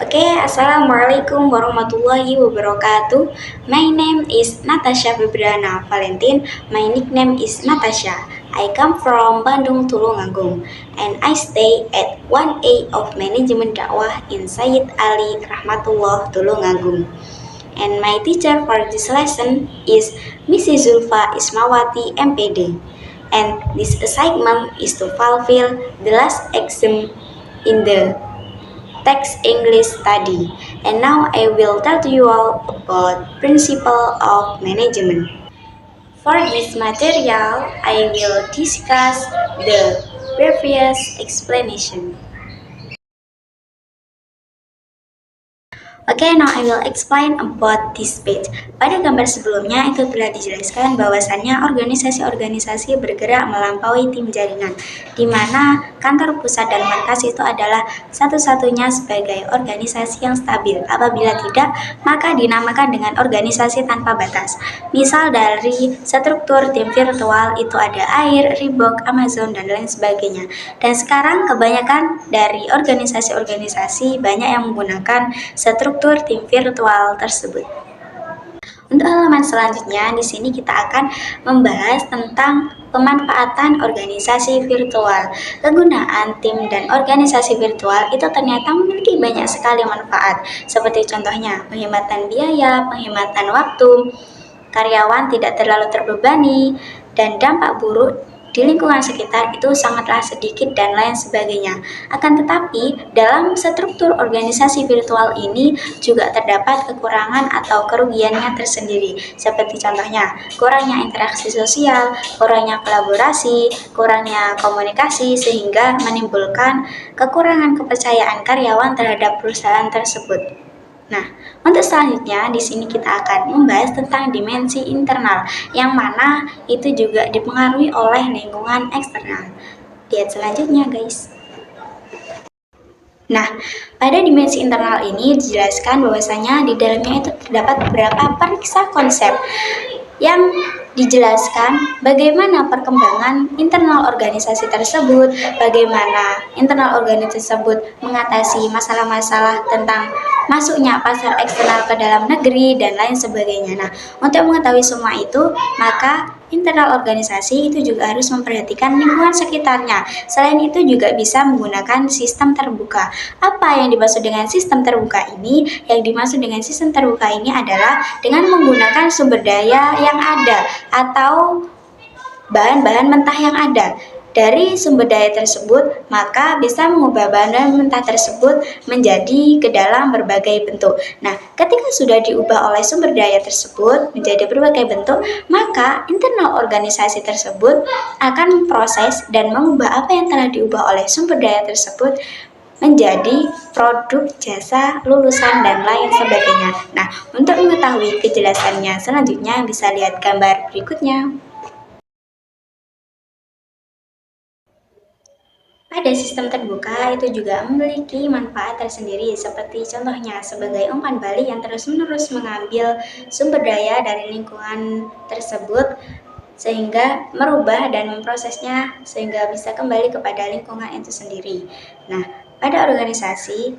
Oke, Assalamualaikum warahmatullahi wabarakatuh. My name is Natasha Febriana Valentin. My nickname is Natasha. I come from Bandung, Tulungagung, and I stay at 1A of Management Dakwah in Sayyid Ali Rahmatullah, Tulungagung. And my teacher for this lesson is Mrs. Zulfa Ismawati, MPD. And this assignment is to fulfill the last exam in the text English study. And now I will tell to you all about principle of management. For this material, I will discuss the previous explanation. Oke, now I will explain about this page. Pada gambar sebelumnya itu telah dijelaskan bahwasannya organisasi-organisasi bergerak melampaui tim jaringan, di mana kantor pusat dan markas itu adalah satu-satunya sebagai organisasi yang stabil. Apabila tidak, maka dinamakan dengan organisasi tanpa batas. Misal dari struktur tim virtual itu ada AIR, Reebok, Amazon, dan lain sebagainya. Dan sekarang kebanyakan dari organisasi-organisasi banyak yang menggunakan struktur tim virtual tersebut. Untuk halaman selanjutnya, di sini kita akan membahas tentang pemanfaatan organisasi virtual. Kegunaan tim dan organisasi virtual itu ternyata memiliki banyak sekali manfaat, seperti contohnya penghematan biaya, penghematan waktu, karyawan tidak terlalu terbebani, dan dampak buruk di lingkungan sekitar itu sangatlah sedikit dan lain sebagainya. Akan tetapi, dalam struktur organisasi virtual ini juga terdapat kekurangan atau kerugiannya tersendiri. Seperti contohnya, kurangnya interaksi sosial, kurangnya kolaborasi, kurangnya komunikasi, sehingga menimbulkan kekurangan kepercayaan karyawan terhadap perusahaan tersebut. Nah, untuk selanjutnya di sini kita akan membahas tentang dimensi internal, yang mana itu juga dipengaruhi oleh lingkungan eksternal. Lihat selanjutnya, guys. Nah, pada dimensi internal ini dijelaskan bahwasanya di dalamnya itu terdapat beberapa periksa konsep yang dijelaskan bagaimana perkembangan internal organisasi tersebut, bagaimana internal organisasi tersebut mengatasi masalah-masalah tentang masuknya pasar eksternal ke dalam negeri, dan lain sebagainya. Nah, untuk mengetahui semua itu, maka internal organisasi itu juga harus memperhatikan lingkungan sekitarnya. Selain itu juga bisa menggunakan sistem terbuka. Apa yang dimaksud dengan sistem terbuka ini? Yang dimaksud dengan sistem terbuka ini adalah dengan menggunakan sumber daya yang ada atau bahan-bahan mentah yang ada. Dari sumber daya tersebut, maka bisa mengubah bahan mentah tersebut menjadi ke dalam berbagai bentuk. Nah, ketika sudah diubah oleh sumber daya tersebut menjadi berbagai bentuk, maka internal organisasi tersebut akan memproses dan mengubah apa yang telah diubah oleh sumber daya tersebut menjadi produk, jasa, lulusan, dan lain sebagainya. Nah, untuk mengetahui kejelasannya selanjutnya bisa lihat gambar berikutnya. Pada sistem terbuka itu juga memiliki manfaat tersendiri, seperti contohnya sebagai umpan balik yang terus-menerus mengambil sumber daya dari lingkungan tersebut sehingga merubah dan memprosesnya sehingga bisa kembali kepada lingkungan itu sendiri. Nah, pada organisasi,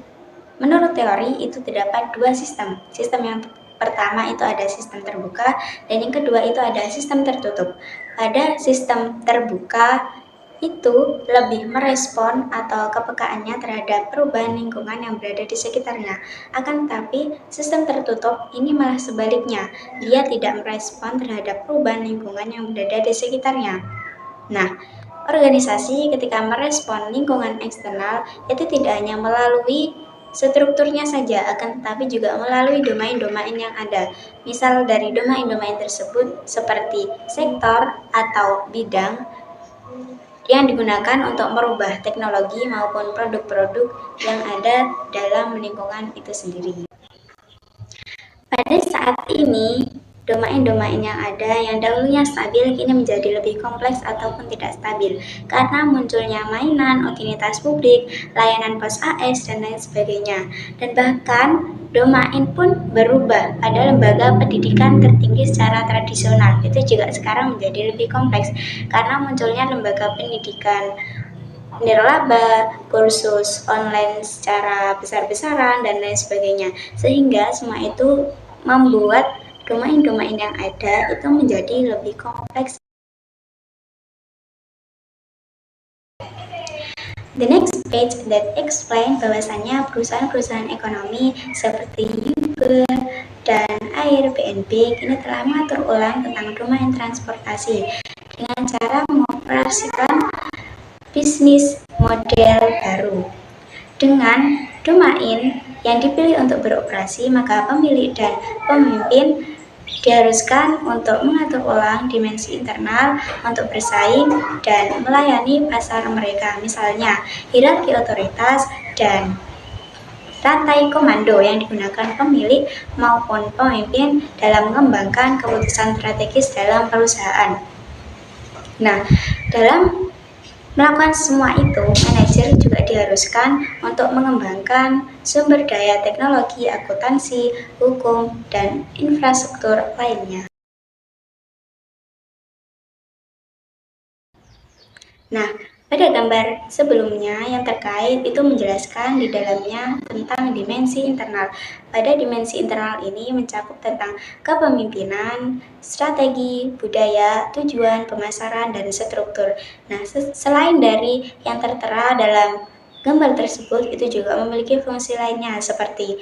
menurut teori itu terdapat dua sistem. Sistem yang pertama itu ada sistem terbuka dan yang kedua itu ada sistem tertutup. Pada sistem terbuka itu lebih merespon atau kepekaannya terhadap perubahan lingkungan yang berada di sekitarnya. Akan tetapi, sistem tertutup ini malah sebaliknya. Dia tidak merespon terhadap perubahan lingkungan yang berada di sekitarnya. Nah, organisasi ketika merespon lingkungan eksternal itu tidak hanya melalui strukturnya saja, akan tetapi juga melalui domain-domain yang ada. Misal dari domain-domain tersebut seperti sektor atau bidang yang digunakan untuk merubah teknologi maupun produk-produk yang ada dalam lingkungan itu sendiri. Pada saat ini, domain-domain yang ada yang dahulunya stabil kini menjadi lebih kompleks ataupun tidak stabil karena munculnya mainan, utilitas publik, layanan pos AS, dan lain sebagainya. Dan bahkan domain pun berubah pada lembaga pendidikan tertinggi secara tradisional. Itu juga sekarang menjadi lebih kompleks karena munculnya lembaga pendidikan nirlaba, kursus online secara besar-besaran, dan lain sebagainya. Sehingga semua itu membuat domain-domain yang ada itu menjadi lebih kompleks. The next page that explain bahwasannya perusahaan-perusahaan ekonomi seperti Uber dan Airbnb ini telah mengatur ulang tentang domain transportasi dengan cara mengoperasikan bisnis model baru. Dengan domain yang dipilih untuk beroperasi, maka pemilik dan pemimpin diharuskan untuk mengatur ulang dimensi internal untuk bersaing dan melayani pasar mereka, misalnya hierarki otoritas dan rantai komando yang digunakan pemilik maupun pemimpin dalam mengembangkan keputusan strategis dalam perusahaan. Nah, dalam melakukan semua itu, manajer juga diharuskan untuk mengembangkan sumber daya teknologi, akuntansi, hukum, dan infrastruktur lainnya. Nah, pada gambar sebelumnya yang terkait itu menjelaskan di dalamnya tentang dimensi internal. Pada dimensi internal ini mencakup tentang kepemimpinan, strategi, budaya, tujuan, pemasaran, dan struktur. Nah, selain dari yang tertera dalam gambar tersebut, itu juga memiliki fungsi lainnya seperti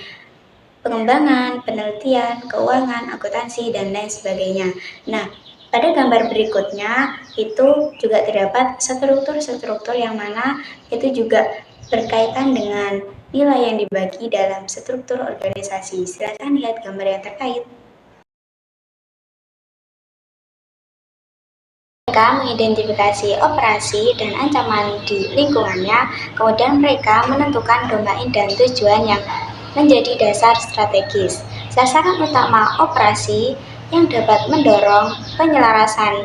pengembangan, penelitian, keuangan, akuntansi, dan lain sebagainya. Nah, pada gambar berikutnya itu juga terdapat struktur-struktur yang mana itu juga berkaitan dengan nilai yang dibagi dalam struktur organisasi. Silakan lihat gambar yang terkait. Mereka mengidentifikasi operasi dan ancaman di lingkungannya, kemudian mereka menentukan domain dan tujuan yang menjadi dasar strategis. Sasaran utama operasi yang dapat mendorong penyelarasan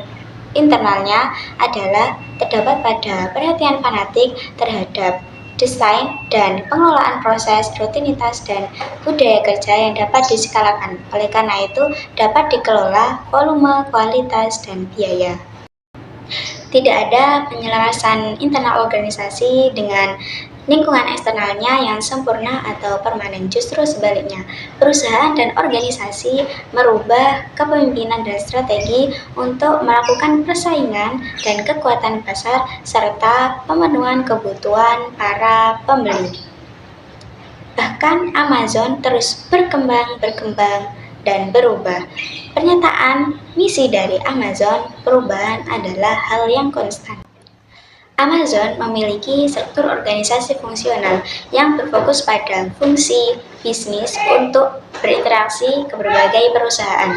internalnya adalah terdapat pada perhatian fanatik terhadap desain dan pengelolaan proses, rutinitas, dan budaya kerja yang dapat diskalakan. Oleh karena itu, dapat dikelola volume, kualitas, dan biaya. Tidak ada penyelarasan internal organisasi dengan lingkungan eksternalnya yang sempurna atau permanen. Justru sebaliknya, perusahaan dan organisasi merubah kepemimpinan dan strategi untuk melakukan persaingan dan kekuatan pasar serta pemenuhan kebutuhan para pembeli. Bahkan Amazon terus berkembang dan berubah. Pernyataan misi dari Amazon, perubahan adalah hal yang konstan. Amazon memiliki struktur organisasi fungsional yang berfokus pada fungsi bisnis untuk berinteraksi ke berbagai perusahaan.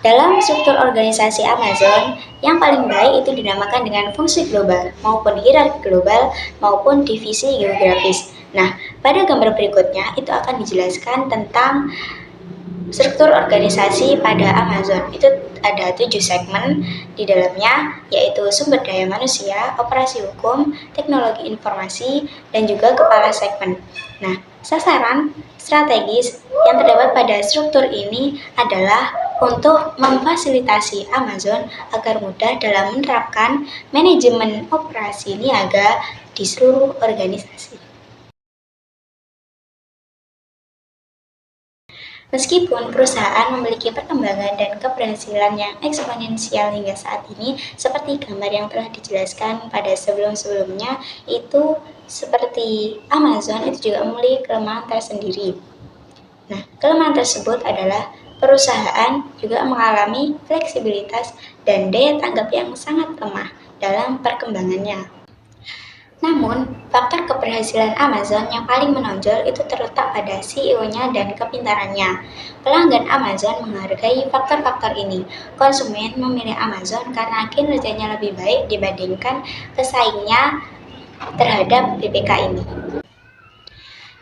Dalam struktur organisasi Amazon, yang paling baik itu dinamakan dengan fungsi global, maupun hierarki global, maupun divisi geografis. Nah, pada gambar berikutnya itu akan dijelaskan tentang struktur organisasi pada Amazon. Itu ada 7 segmen di dalamnya, yaitu sumber daya manusia, operasi hukum, teknologi informasi, dan juga kepala segmen. Nah, sasaran strategis yang terdapat pada struktur ini adalah untuk memfasilitasi Amazon agar mudah dalam menerapkan manajemen operasi niaga di seluruh organisasi. Meskipun perusahaan memiliki perkembangan dan keberhasilan yang eksponensial hingga saat ini, seperti gambar yang telah dijelaskan pada sebelum-sebelumnya, itu seperti Amazon itu juga memiliki kelemahan tersendiri. Nah, kelemahan tersebut adalah perusahaan juga mengalami fleksibilitas dan daya tanggap yang sangat lemah dalam perkembangannya. Namun, faktor keberhasilan Amazon yang paling menonjol itu terletak pada CEO-nya dan kepintarannya. Pelanggan Amazon menghargai faktor-faktor ini. Konsumen memilih Amazon karena kinerjanya lebih baik dibandingkan pesaingnya terhadap BPK ini.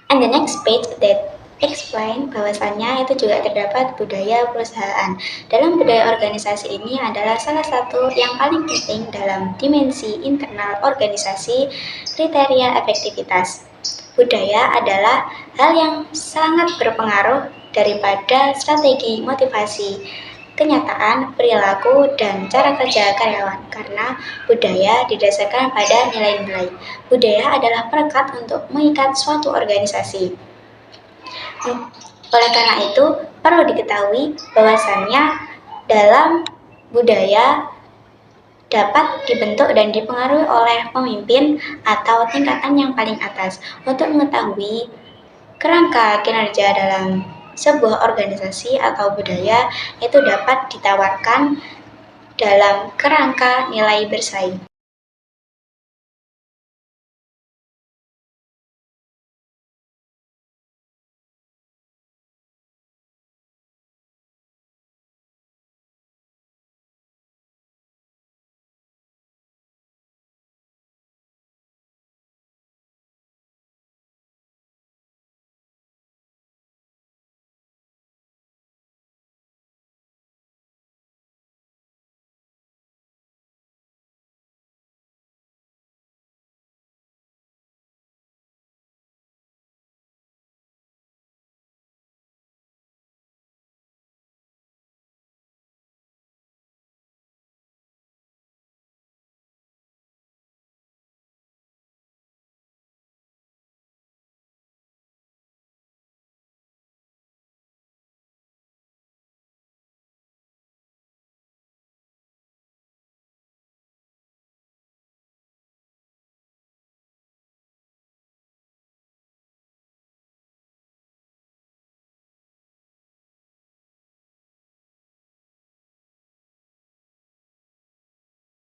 And the next page that explain bahwasannya itu juga terdapat budaya perusahaan. Dalam budaya organisasi ini adalah salah satu yang paling penting dalam dimensi internal organisasi, kriteria efektivitas. Budaya adalah hal yang sangat berpengaruh daripada strategi motivasi kenyataan, perilaku, dan cara kerja karyawan, karena budaya didasarkan pada nilai-nilai. Budaya adalah perekat untuk mengikat suatu organisasi. Oleh karena itu, perlu diketahui bahwasannya dalam budaya dapat dibentuk dan dipengaruhi oleh pemimpin atau tingkatan yang paling atas. Untuk mengetahui kerangka kinerja dalam sebuah organisasi atau budaya itu dapat ditawarkan dalam kerangka nilai bersaing.